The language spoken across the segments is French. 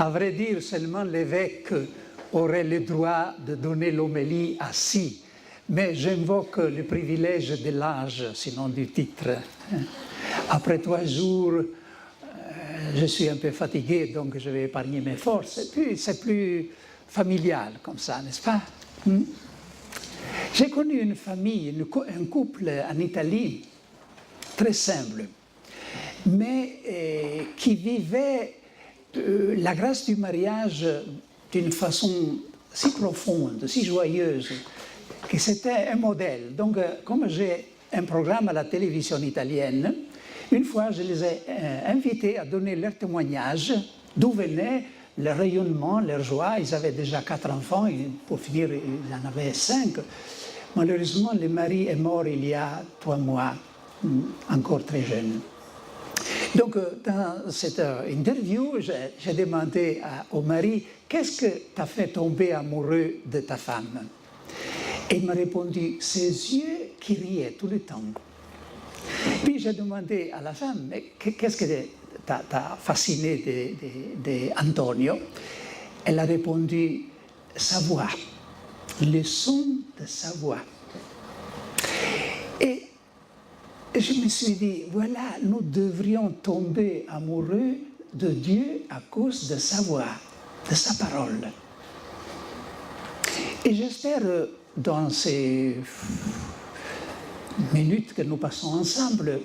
À vrai dire, seulement l'évêque aurait le droit de donner l'homélie assis, mais j'invoque le privilège de l'âge, sinon du titre. Après 3 jours, je suis un peu fatigué, donc je vais épargner mes forces. Et puis, c'est plus familial comme ça, n'est-ce pas? J'ai connu une famille, un couple en Italie, très simple, mais qui vivait la grâce du mariage d'une façon si profonde, si joyeuse, que c'était un modèle. Donc, comme j'ai un programme à la télévision italienne, une fois, je les ai invités à donner leur témoignage, d'où venait leur rayonnement, leur joie. Ils avaient déjà 4 enfants, et pour finir, ils en avaient 5. Malheureusement, le mari est mort il y a 3 mois, encore très jeune. Donc, dans cette interview, j'ai demandé au mari, qu'est-ce que t'a fait tomber amoureux de ta femme? Et il m'a répondu, ses yeux qui riaient tout le temps. Puis j'ai demandé à la femme, mais qu'est-ce que t'a fasciné d'Antonio? Elle a répondu, sa voix, le son de sa voix. Et je me suis dit, voilà, nous devrions tomber amoureux de Dieu à cause de sa voix, de sa parole. Et j'espère, dans ces minutes que nous passons ensemble,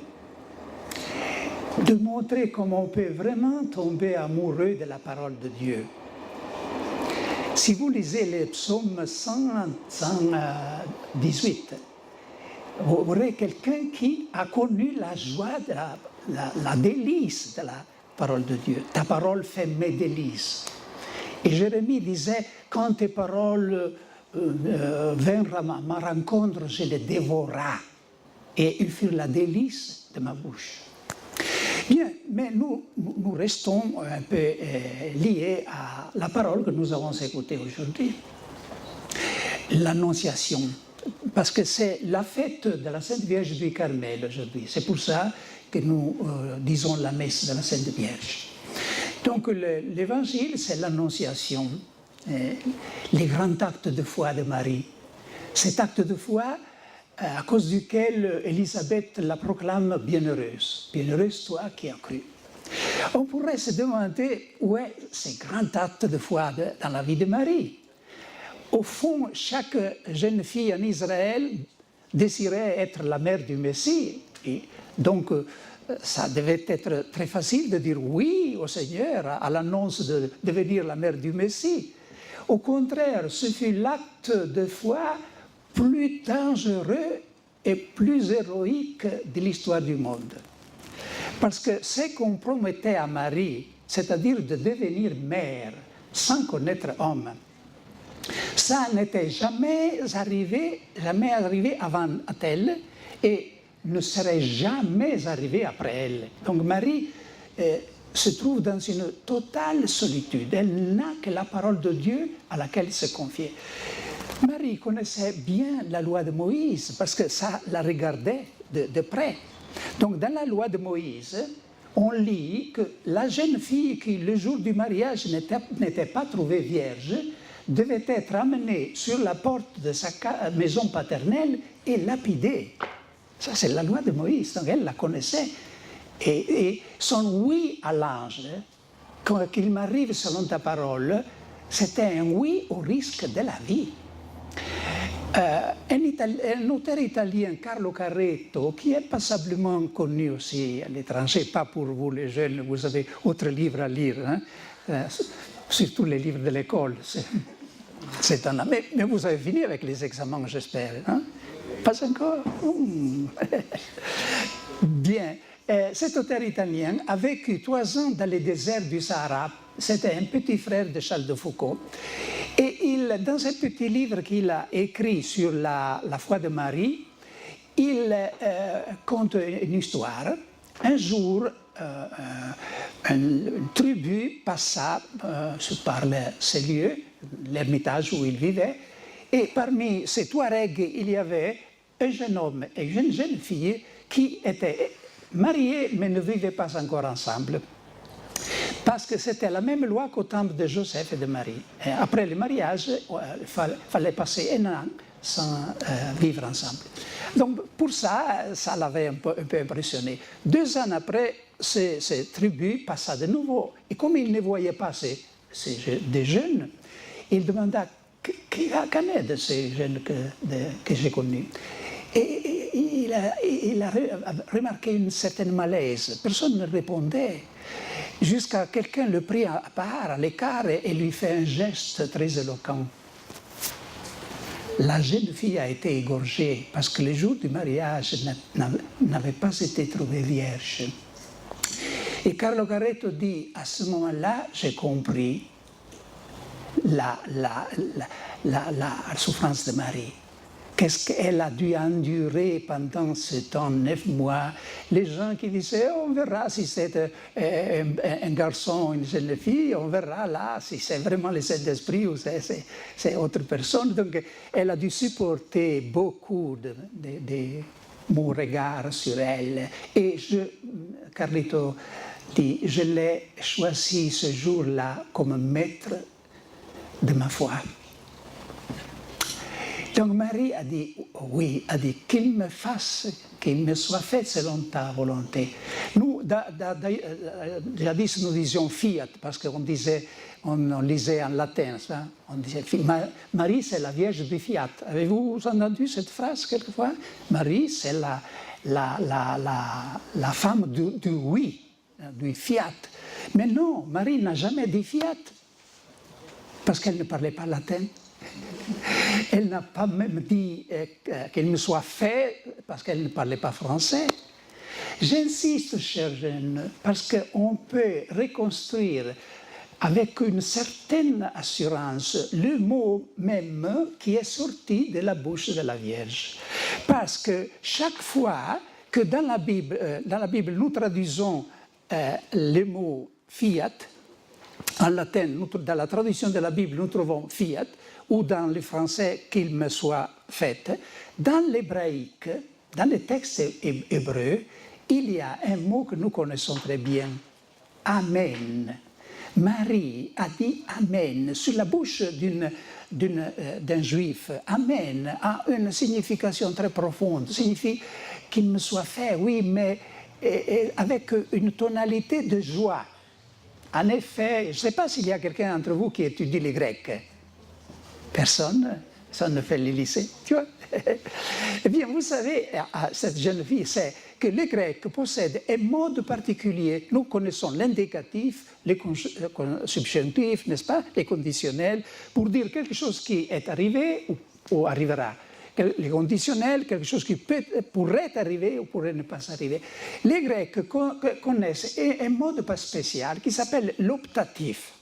de montrer comment on peut vraiment tomber amoureux de la parole de Dieu. Si vous lisez les psaumes 118, vous verrez quelqu'un qui a connu la joie, la délice de la parole de Dieu. Ta parole fait mes délices. Et Jérémie disait, quand tes paroles vinrent à ma rencontre, je les dévora. Et ils furent la délice de ma bouche. Bien, mais nous restons un peu liés à la parole que nous avons écoutée aujourd'hui. L'Annonciation. Parce que c'est la fête de la Sainte Vierge du Carmel aujourd'hui. C'est pour ça que nous disons la messe de la Sainte Vierge. Donc l'évangile, c'est l'Annonciation, les grands actes de foi de Marie. Cet acte de foi à cause duquel Élisabeth la proclame bienheureuse. Bienheureuse toi qui as cru. On pourrait se demander où est ce grand acte de foi dans la vie de Marie. Au fond, chaque jeune fille en Israël désirait être la mère du Messie. Et donc, ça devait être très facile de dire oui au Seigneur à l'annonce de devenir la mère du Messie. Au contraire, ce fut l'acte de foi plus dangereux et plus héroïque de l'histoire du monde. Parce que ce qu'on promettait à Marie, c'est-à-dire de devenir mère sans connaître homme, ça n'était jamais arrivé avant elle et ne serait jamais arrivé après elle. Donc Marie se trouve dans une totale solitude. Elle n'a que la parole de Dieu à laquelle se confier. Marie connaissait bien la loi de Moïse parce que ça la regardait de près. Donc dans la loi de Moïse, on lit que la jeune fille qui, le jour du mariage, n'était pas trouvée vierge, devait être amenée sur la porte de sa maison paternelle et lapidée. Ça, c'est la loi de Moïse, donc elle la connaissait. Et son oui à l'ange, qu'il m'arrive selon ta parole, c'était un oui au risque de la vie. Un auteur italien, Carlo Carretto, qui est passablement connu aussi à l'étranger, pas pour vous les jeunes, vous avez autres livres à lire, hein, surtout les livres de l'école. C'est un... mais vous avez fini avec les examens, j'espère. Hein? Pas encore? Bien. Cet auteur italien a vécu 3 ans dans les déserts du Sahara. C'était un petit frère de Charles de Foucault. Et dans ce petit livre qu'il a écrit sur la foi de Marie, il conte une histoire. Un jour, une tribu passa par ces lieux, l'ermitage où il vivait, et parmi ces Touaregs, il y avait un jeune homme et une jeune fille qui étaient mariés mais ne vivaient pas encore ensemble. Parce que c'était la même loi qu'au temps de Joseph et de Marie. Et après le mariage, il fallait passer un an sans vivre ensemble. Donc pour ça, ça l'avait un peu impressionné. 2 ans après, ces tribus passa de nouveau. Et comme il ne voyait pas des jeunes, il demanda qu'en est de ces jeunes que j'ai connus. Et il a remarqué une certaine malaise. Personne ne répondait. Jusqu'à quelqu'un le prit à part, à l'écart, et lui fait un geste très éloquent. La jeune fille a été égorgée parce que le jour du mariage n'avait pas été trouvée vierge. Et Carlo Carretto dit, à ce moment-là, j'ai compris la souffrance de Marie. Qu'est-ce qu'elle a dû endurer pendant ce temps, 9 mois. Les gens qui disaient, on verra si c'est un garçon, une jeune fille, on verra là si c'est vraiment le Saint-Esprit ou c'est autre personne. Donc elle a dû supporter beaucoup de mon regard sur elle. Et Carlito dit, je l'ai choisi ce jour-là comme maître de ma foi. Donc Marie a dit, oui, a dit qu'il me soit fait selon ta volonté. Nous, jadis nous disions fiat, parce qu'on lisait en latin, ça, on disait Marie c'est la Vierge du fiat. Avez-vous entendu cette phrase quelquefois? Marie c'est la femme du oui, du fiat. Mais non, Marie n'a jamais dit fiat, parce qu'elle ne parlait pas latin. Elle n'a pas même dit qu'il me soit fait parce qu'elle ne parlait pas français. J'insiste, chers jeunes, parce qu'on peut reconstruire avec une certaine assurance le mot même qui est sorti de la bouche de la Vierge. Parce que chaque fois que dans la Bible nous traduisons le mot fiat, en latin, dans la traduction de la Bible, nous trouvons fiat, ou dans le français, qu'il me soit fait. Dans l'hébraïque, dans les textes hébreux, il y a un mot que nous connaissons très bien, Amen. Marie a dit Amen sur la bouche d'un juif. Amen a une signification très profonde, signifie qu'il me soit fait, oui, mais avec une tonalité de joie. En effet, je ne sais pas s'il y a quelqu'un d'entre vous qui étudie les Grecs. Personne, ça ne fait le lycée, tu vois. Eh bien, vous savez, cette jeune fille sait que les Grecs possèdent un mode particulier. Nous connaissons l'indicatif, les subjonctifs, n'est-ce pas, les conditionnels, pour dire quelque chose qui est arrivé ou arrivera. Les conditionnels, quelque chose qui pourrait arriver ou pourrait ne pas arriver. Les Grecs connaissent un mode spécial qui s'appelle l'optatif.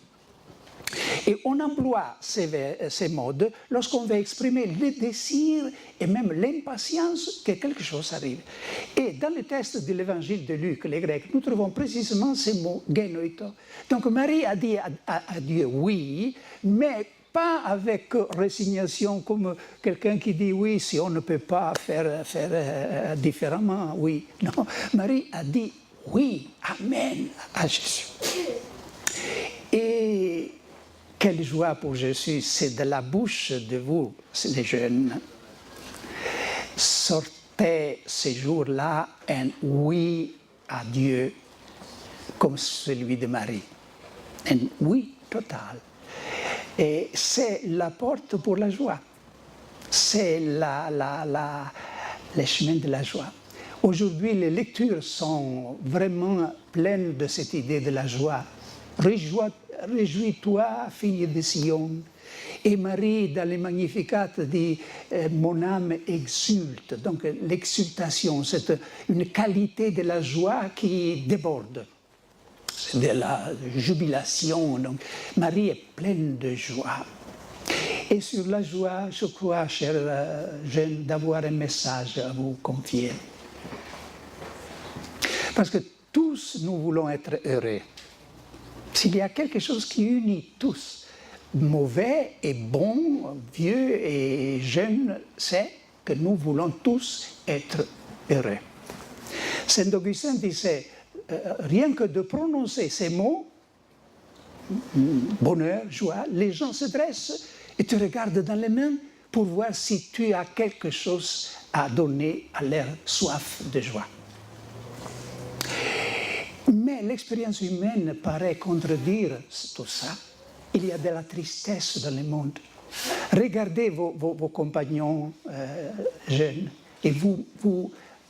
Et on emploie ces modes lorsqu'on veut exprimer le désir et même l'impatience que quelque chose arrive. Et dans le texte de l'évangile de Luc, les Grecs, nous trouvons précisément ces mots genoito. Donc Marie a dit à Dieu oui, mais pas avec résignation comme quelqu'un qui dit oui, si on ne peut pas faire différemment, oui. Non, Marie a dit oui, Amen à Jésus. Et quelle joie pour Jésus, c'est de la bouche de vous, les jeunes. Sortez ces jours-là un oui à Dieu comme celui de Marie. Un oui total. Et c'est la porte pour la joie. C'est le chemin de la joie. Aujourd'hui, les lectures sont vraiment pleines de cette idée de la joie. Réjouis-toi, fille de Sion. Et Marie, dans les Magnificat, dit mon âme exulte. Donc l'exultation, c'est une qualité de la joie qui déborde. C'est de la jubilation. Donc Marie est pleine de joie. Et sur la joie, je crois, chers jeunes, d'avoir un message à vous confier. Parce que tous nous voulons être heureux. S'il y a quelque chose qui unit tous, mauvais et bon, vieux et jeune, c'est que nous voulons tous être heureux. Saint Augustin disait, rien que de prononcer ces mots, bonheur, joie, les gens se dressent et te regardent dans les mains pour voir si tu as quelque chose à donner à leur soif de joie. Mais l'expérience humaine paraît contredire tout ça. Il y a de la tristesse dans le monde. Regardez vos compagnons jeunes et vous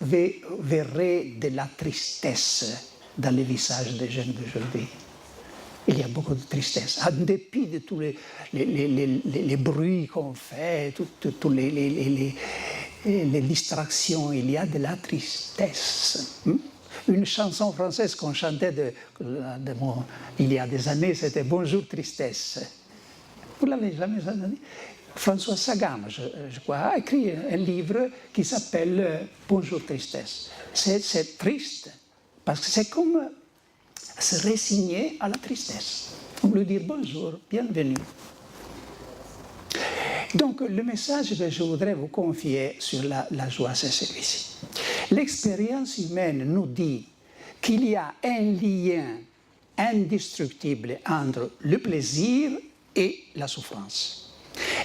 verrez de la tristesse dans les visages des jeunes d'aujourd'hui. Il y a beaucoup de tristesse. En dépit de tous les bruits qu'on fait, toutes les distractions, il y a de la tristesse. Une chanson française qu'on chantait il y a des années, c'était « Bonjour tristesse ». Vous l'avez jamais entendu? François Sagan, je crois, a écrit un livre qui s'appelle « Bonjour tristesse ». C'est triste, parce que c'est comme se résigner à la tristesse. On lui dire « Bonjour, bienvenue ». Donc, le message que je voudrais vous confier sur la joie, c'est celui-ci. L'expérience humaine nous dit qu'il y a un lien indestructible entre le plaisir et la souffrance.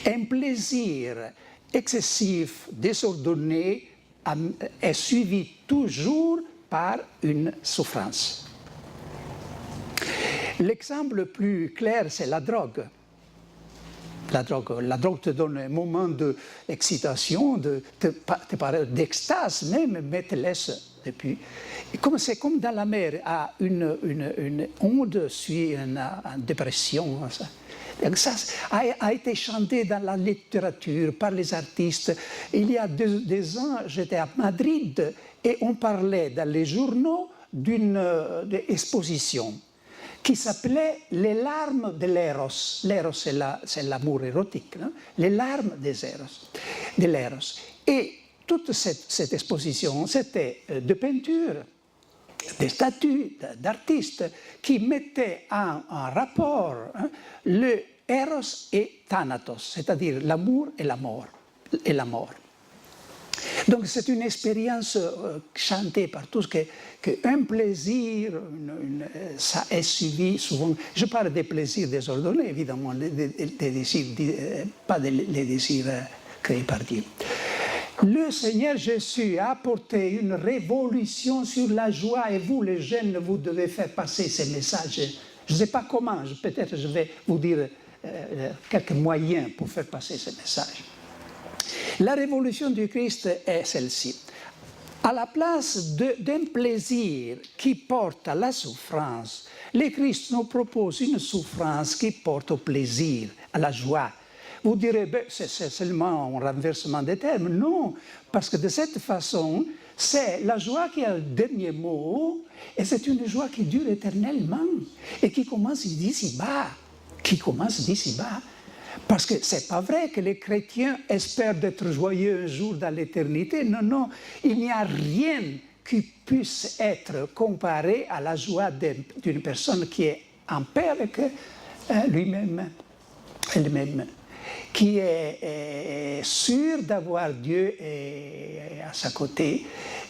Un plaisir excessif, désordonné, est suivi toujours par une souffrance. L'exemple le plus clair, c'est la drogue. La drogue te donne un moment d'excitation, d'extase même, mais te laisse depuis. C'est comme dans la mer, une onde suit une dépression. Ça a été chanté dans la littérature par les artistes. Il y a 2 ans, j'étais à Madrid et on parlait dans les journaux d'une exposition qui s'appelait « Les larmes de l'Eros ». L'Eros, c'est l'amour érotique, non? Les larmes de l'Eros. Et toute cette exposition, c'était de peintures, des statues d'artistes qui mettaient en rapport le Eros et Thanatos, c'est-à-dire l'amour et la mort. Donc c'est une expérience chantée par tous qu'un plaisir, ça est suivi souvent. Je parle des plaisirs désordonnés, évidemment, des désirs, pas les désirs créés par Dieu. Le Seigneur Jésus a apporté une révolution sur la joie et vous, les jeunes, vous devez faire passer ces messages. Je ne sais pas comment, peut-être je vais vous dire quelques moyens pour faire passer ces messages. La révolution du Christ est celle-ci. À la place d'un plaisir qui porte à la souffrance, le Christ nous propose une souffrance qui porte au plaisir, à la joie. Vous direz, c'est seulement un renversement des termes. Non, parce que de cette façon, c'est la joie qui a le dernier mot, et c'est une joie qui dure éternellement, et qui commence d'ici-bas. Parce que ce n'est pas vrai que les chrétiens espèrent d'être joyeux un jour dans l'éternité. Non, non, il n'y a rien qui puisse être comparé à la joie d'une personne qui est en paix avec lui-même, elle-même, qui est sûre d'avoir Dieu à sa côté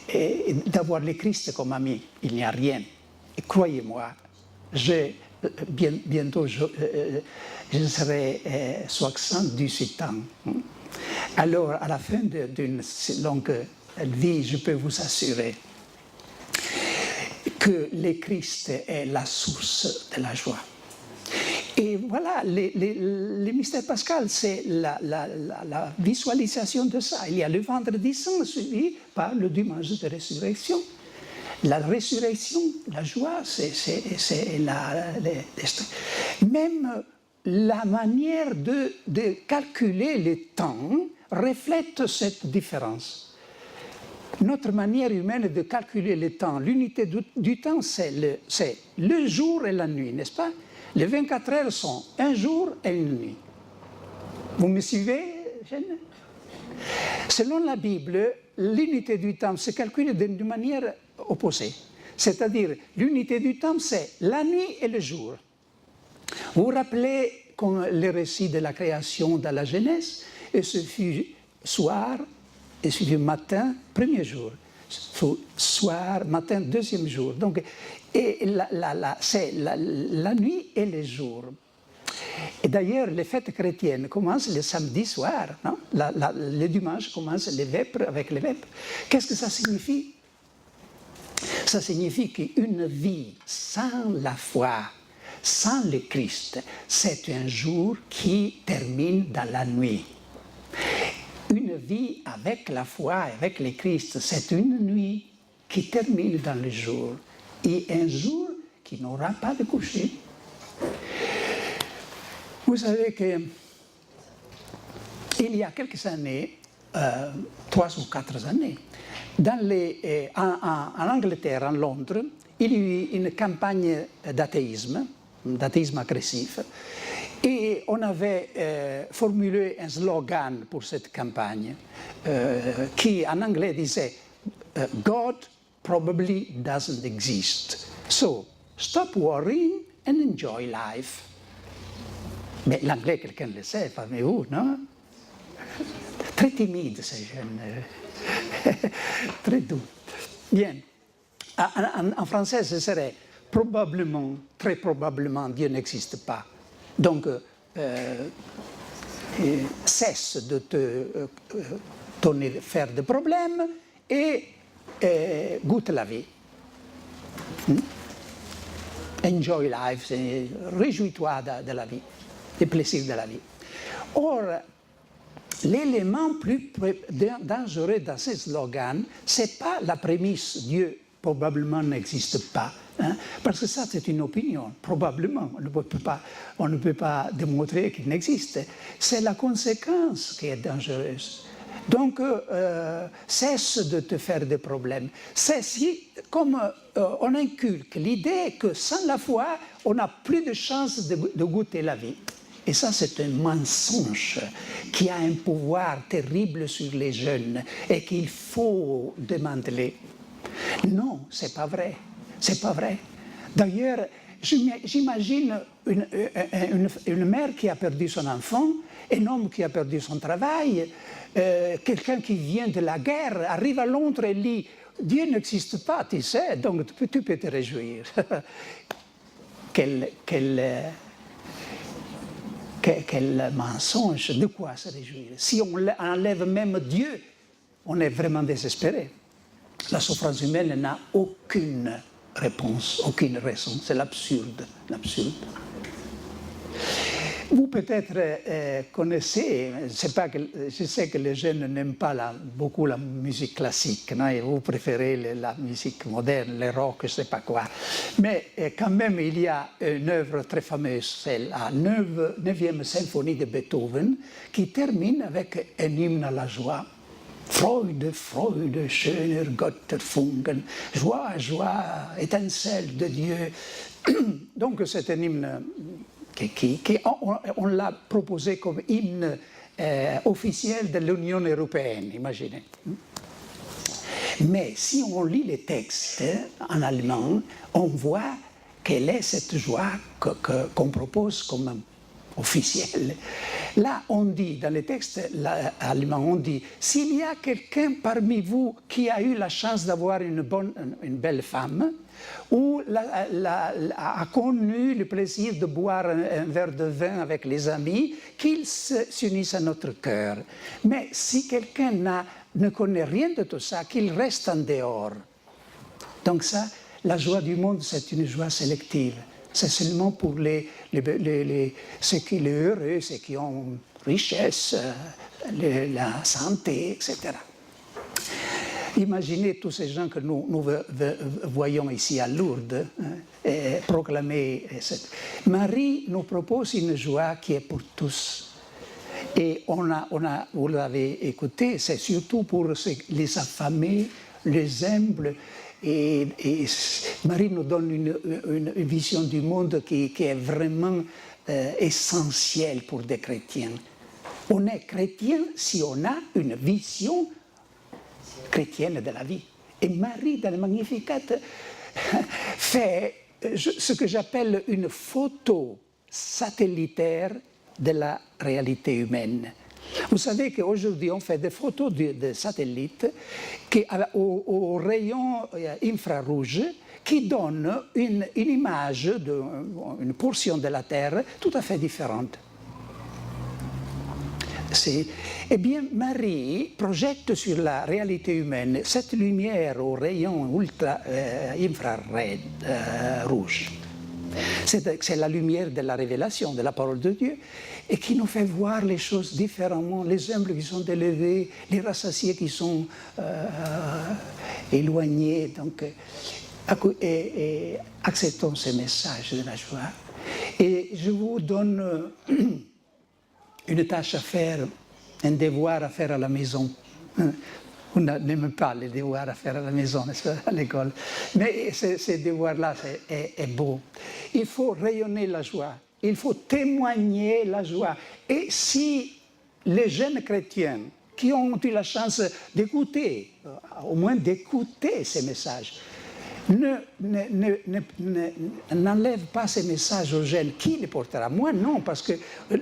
et d'avoir le Christ comme ami. Il n'y a rien. Et croyez-moi, bientôt je serai 68 ans. Alors, à la fin d'une longue vie, je peux vous assurer que le Christ est la source de la joie. Et voilà, le mystère pascal, c'est la visualisation de ça. Il y a le vendredi saint suivi par le dimanche de résurrection. La résurrection, la joie, c'est même la manière de calculer le temps reflète cette différence. Notre manière humaine de calculer le temps, l'unité du temps, c'est le jour et la nuit, n'est-ce pas? Les 24 heures sont un jour et une nuit. Vous me suivez, Jeanne? Selon la Bible, l'unité du temps se calcule d'une manière opposée. C'est-à-dire, l'unité du temps, c'est la nuit et le jour. Vous vous rappelez comme le récit de la création dans la Genèse, et ce fut soir, et ce fut matin, premier jour. soir, matin, deuxième jour. Donc, c'est la nuit et le jour. Et d'ailleurs, les fêtes chrétiennes commencent le samedi soir, non? Le dimanche commence les vêpres avec les vêpres. Qu'est-ce que ça signifie? Ça signifie qu'une vie sans la foi, sans le Christ, c'est un jour qui termine dans la nuit. Une vie avec la foi, avec le Christ, c'est une nuit qui termine dans le jour. Et un jour qui n'aura pas de coucher. Vous savez qu'il y a quelques années, 3 ou 4 années, en Angleterre, en Londres, il y a eu une campagne d'athéisme agressif, et on avait formulé un slogan pour cette campagne qui en anglais disait « God probably doesn't exist, so stop worrying and enjoy life ». Mais l'anglais, quelqu'un le sait, parmi vous, non? Très timide, ces jeunes. Très doux. Bien. En français, ce serait probablement, très probablement, Dieu n'existe pas. Donc, cesse de te faire des problèmes et goûte la vie. Enjoy life, réjouis-toi de la vie, des plaisirs de la vie. Or, l'élément plus dangereux dans ce slogan, ce n'est pas la prémisse « Dieu probablement n'existe pas hein, », parce que ça c'est une opinion, probablement, on ne peut pas démontrer qu'il n'existe. C'est la conséquence qui est dangereuse. Donc, cesse de te faire des problèmes. C'est comme on inculque l'idée que sans la foi, on n'a plus de chance de goûter la vie. Et ça, c'est un mensonge qui a un pouvoir terrible sur les jeunes et qu'il faut démanteler. Non, c'est pas vrai. C'est pas vrai. D'ailleurs, j'imagine une mère qui a perdu son enfant, un homme qui a perdu son travail, quelqu'un qui vient de la guerre, arrive à Londres et dit « Dieu n'existe pas, tu sais, donc tu peux te réjouir. » Quel mensonge, de quoi se réjouir? Si on enlève même Dieu, on est vraiment désespéré. La souffrance humaine n'a aucune réponse, aucune raison, c'est l'absurde. Vous peut-être connaissez, je sais que les jeunes n'aiment pas beaucoup la musique classique, non? Et vous préférez la musique moderne, le rock, je ne sais pas quoi. Mais quand même, il y a une œuvre très fameuse, c'est la 9e symphonie de Beethoven, qui termine avec un hymne à la joie. Freude, Freude, schöner Götterfunken, joie, joie, étincelle de Dieu. Donc c'est un hymne on l'a proposé comme hymne officiel de l'Union européenne, imaginez. Mais si on lit les textes en allemand, on voit quelle est cette joie qu'on propose comme officielle. Là, on dit, dans les textes allemands, on dit « S'il y a quelqu'un parmi vous qui a eu la chance d'avoir une belle femme, ou a connu le plaisir de boire un verre de vin avec les amis, qu'il s'unisse à notre cœur. Mais si quelqu'un ne connaît rien de tout ça, qu'il reste en dehors. » Donc ça, la joie du monde, c'est une joie sélective. C'est seulement pour ceux qui sont heureux, ceux qui ont richesse, la santé, etc. Imaginez tous ces gens que nous voyons ici à Lourdes proclamer. Marie nous propose une joie qui est pour tous. Et vous l'avez écouté, c'est surtout pour les affamés, les humbles. Et Marie nous donne une vision du monde qui est vraiment essentielle pour des chrétiens. On est chrétien si on a une vision chrétienne de la vie. Et Marie, dans le Magnificat, fait ce que j'appelle une photo satellitaire de la réalité humaine. Vous savez qu'aujourd'hui, on fait des photos de satellites au rayon infrarouge qui donnent une image d'une portion de la Terre tout à fait différente. Eh bien, Marie projette sur la réalité humaine cette lumière au rayon infrarouge. C'est la lumière de la révélation, de la parole de Dieu, et qui nous fait voir les choses différemment, les humbles qui sont élevés, les rassasiés qui sont éloignés. Donc, et acceptons ce message de la joie. Et je vous donne une tâche à faire, un devoir à faire à la maison. On n'aime pas les devoirs à faire à la maison, à l'école. Mais ce devoir-là est beau. Il faut rayonner la joie. Il faut témoigner la joie. Et si les jeunes chrétiens qui ont eu la chance d'écouter, au moins d'écouter ces messages, n'enlève pas ces messages aux jeunes, qui les portera? Moi, non, parce que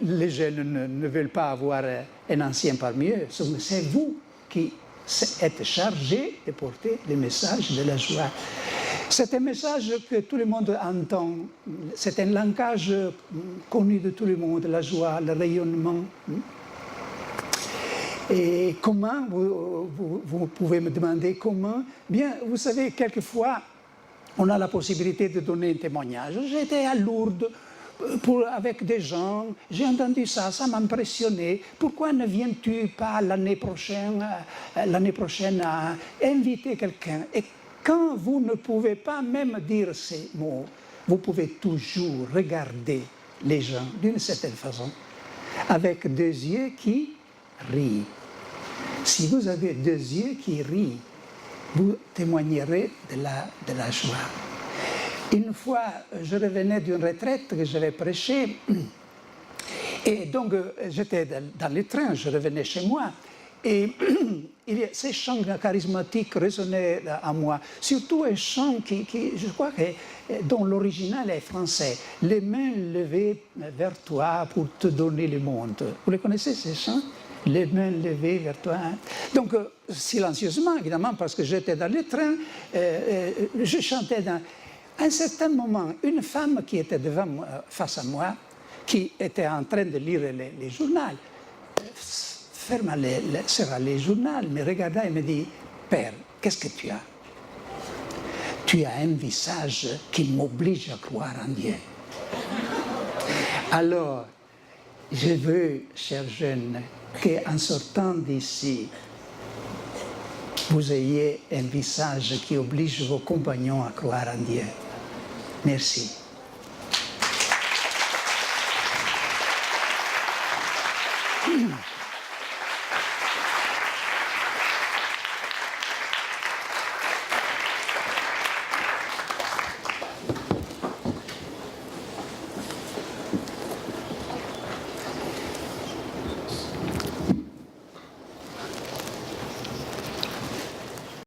les jeunes ne veulent pas avoir un ancien parmi eux. C'est vous qui êtes chargés de porter le message de la joie. C'est un message que tout le monde entend. C'est un langage connu de tout le monde, la joie, le rayonnement. Et comment, vous pouvez me demander comment? Bien, vous savez, quelquefois, on a la possibilité de donner un témoignage. J'étais à Lourdes avec des gens, j'ai entendu ça m'a impressionné. Pourquoi ne viens-tu pas l'année prochaine à inviter quelqu'un? Et quand vous ne pouvez pas même dire ces mots, vous pouvez toujours regarder les gens d'une certaine façon, avec deux yeux qui rient. Si vous avez deux yeux qui rient, vous témoignerez de la joie. Une fois, je revenais d'une retraite que j'avais prêchée, et donc j'étais dans le train, je revenais chez moi, et ces chants charismatiques résonnaient à moi, surtout un chant qui je crois dont l'original est français, « Les mains levées vers toi pour te donner le monde ». Vous les connaissez, ces chants? Les mains levées vers toi. Donc, silencieusement, évidemment, parce que j'étais dans le train, je chantais dans... À un certain moment, une femme qui était face à moi, qui était en train de lire les journaux, ferma les journaux, me regarda et me dit, « Père, qu'est-ce que tu as? Tu as un visage qui m'oblige à croire en Dieu. » Alors, je veux, chers jeunes, qu'en sortant d'ici, vous ayez un visage qui oblige vos compagnons à croire en Dieu. Merci.